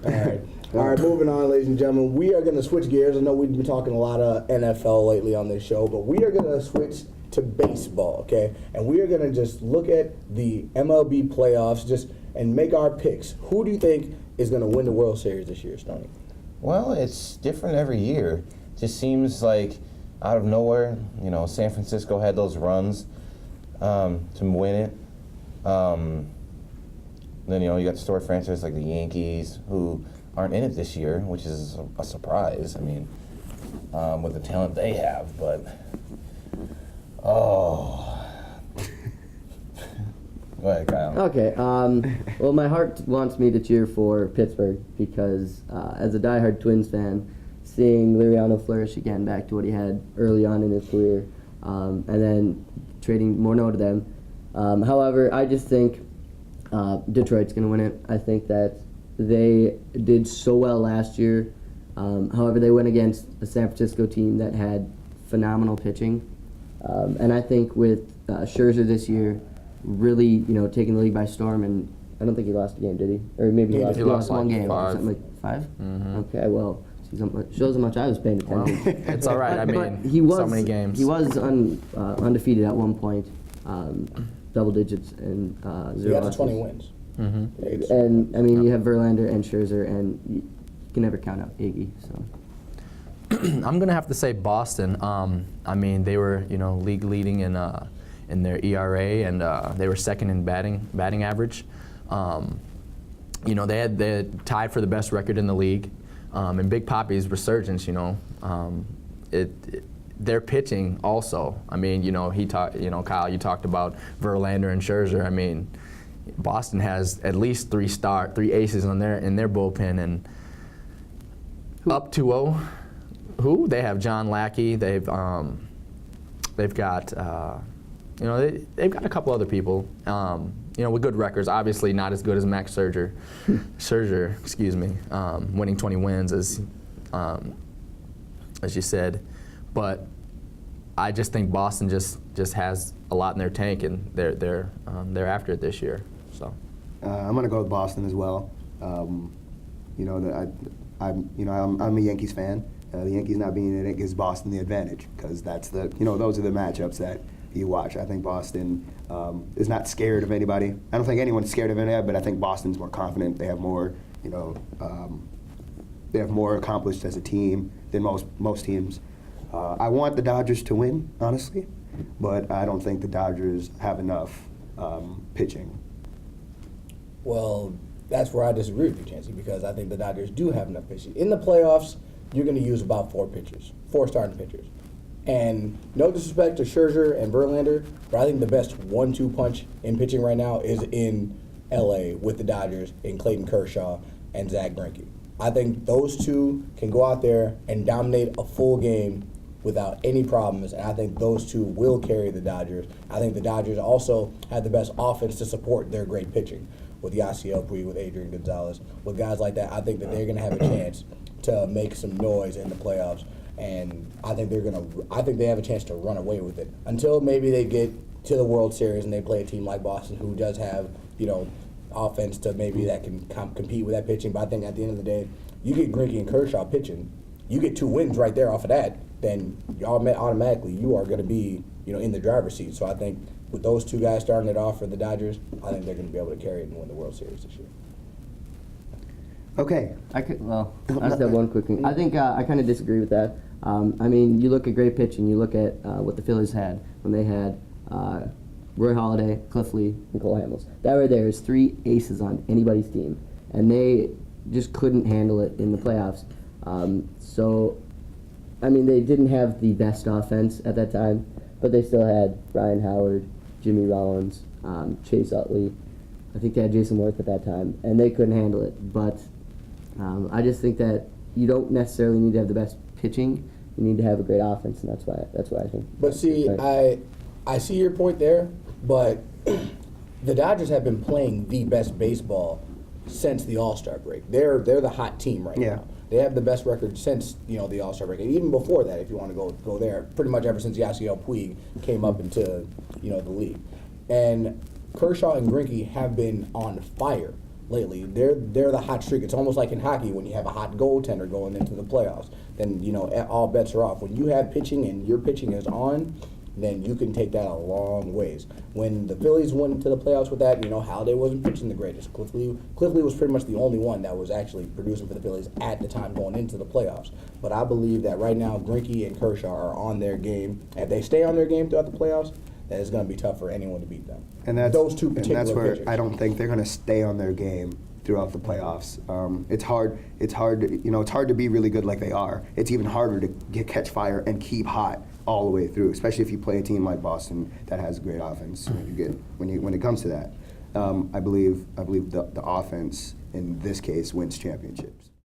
All right, moving on, ladies and gentlemen. We are going to switch gears. I know we've been talking a lot of NFL lately on this show, but we are going to switch to baseball, okay? And we are going to just look at the MLB playoffs and make our picks. Who do you think is going to win the World Series this year, Stoney? Well, it's different every year. It just seems like out of nowhere, San Francisco had those runs to win it. Then, you got the story franchise like the Yankees, who aren't in it this year, which is a surprise. I mean, with the talent they have, but Go ahead, Kyle. Okay. Well, my heart wants me to cheer for Pittsburgh because, as a diehard Twins fan, seeing Liriano flourish again back to what he had early on in his career, and then trading Morneau to them. However, I just think Detroit's going to win it. I think that they did so well last year. However, they went against a San Francisco team that had phenomenal pitching. And I think with Scherzer this year really, taking the league by storm, and I don't think he lost a game, did he? Or maybe he lost one game or something like 5? Mm-hmm. Okay, well, shows how much I was paying attention. Well, it's all right. So many games. He was undefeated at one point, double digits, and 0 He got losses. 20 wins. Mm-hmm. And, you have Verlander and Scherzer, and you can never count out Iggy, so. I'm gonna have to say Boston. They were league leading in their ERA, and they were second in batting average. They had tied for the best record in the league. And Big Papi's resurgence, their pitching also. Kyle, you talked about Verlander and Scherzer. Boston has at least three aces in their bullpen, and up 2-0. Who? They have John Lackey. They've got they've got a couple other people. With good records. Obviously, not as good as Max Scherzer. Winning 20 wins as you said, but I just think Boston just has a lot in their tank, and they're after it this year. So I'm gonna go with Boston as well. I'm a Yankees fan. The Yankees not being in it gives Boston the advantage because that's those are the matchups that you watch. I think Boston is not scared of anybody. I don't think anyone's scared of anybody, but I think Boston's more confident. They have more, they have more accomplished as a team than most teams. I want the Dodgers to win, honestly, but I don't think the Dodgers have enough pitching. Well, that's where I disagree with you, Chancey, because I think the Dodgers do have enough pitching. In the playoffs, you're going to use about 4 starting pitchers. And no disrespect to Scherzer and Verlander, but I think the best 1-2 punch in pitching right now is in L.A. with the Dodgers in Clayton Kershaw and Zach Greinke. I think those two can go out there and dominate a full game without any problems, and I think those two will carry the Dodgers. I think the Dodgers also have the best offense to support their great pitching with Yasiel Puig, with Adrian Gonzalez, with guys like that. I think that they're going to have a chance to make some noise in the playoffs, and I think they have a chance to run away with it until maybe they get to the World Series and they play a team like Boston, who does have offense to maybe that can compete with that pitching. But I think at the end of the day, you get Greinke and Kershaw pitching, you get 2 wins right there off of that, then automatically you are going to be in the driver's seat. So I think with those 2 guys starting it off for the Dodgers, I think they're going to be able to carry it and win the World Series this year. Okay. I just have one quick thing. I think I kind of disagree with that. You look at great pitching. You look at what the Phillies had when they had Roy Halladay, Cliff Lee, and Cole Hamels. That right there is 3 aces on anybody's team, and they just couldn't handle it in the playoffs. They didn't have the best offense at that time, but they still had Ryan Howard, Jimmy Rollins, Chase Utley. I think they had Jason Worth at that time, and they couldn't handle it. But I just think that you don't necessarily need to have the best pitching. You need to have a great offense, and that's why I think. But see, I see your point there, but the Dodgers have been playing the best baseball since the All-Star break. They're the hot team right now. They have the best record since the All-Star break, and even before that, if you want to go there, pretty much ever since Yasiel Puig came up into the league. And Kershaw and Greinke have been on fire lately. They're the hot streak. It's almost like in hockey when you have a hot goaltender going into the playoffs. Then, you know, all bets are off. When you have pitching and your pitching is on, then you can take that a long ways. When the Phillies went into the playoffs with that, you know, Halladay wasn't pitching the greatest. Cliffley was pretty much the only one that was actually producing for the Phillies at the time going into the playoffs. But I believe that right now, Greinke and Kershaw are on their game. If they stay on their game throughout the playoffs, then it's going to be tough for anyone to beat them. And that's those two particular and that's where pitchers. I don't think they're going to stay on their game throughout the playoffs. It's hard. It's hard. It's hard to be really good like they are. It's even harder to catch fire and keep hot all the way through, especially if you play a team like Boston that has great offense. When it comes to that, I believe the offense in this case wins championships.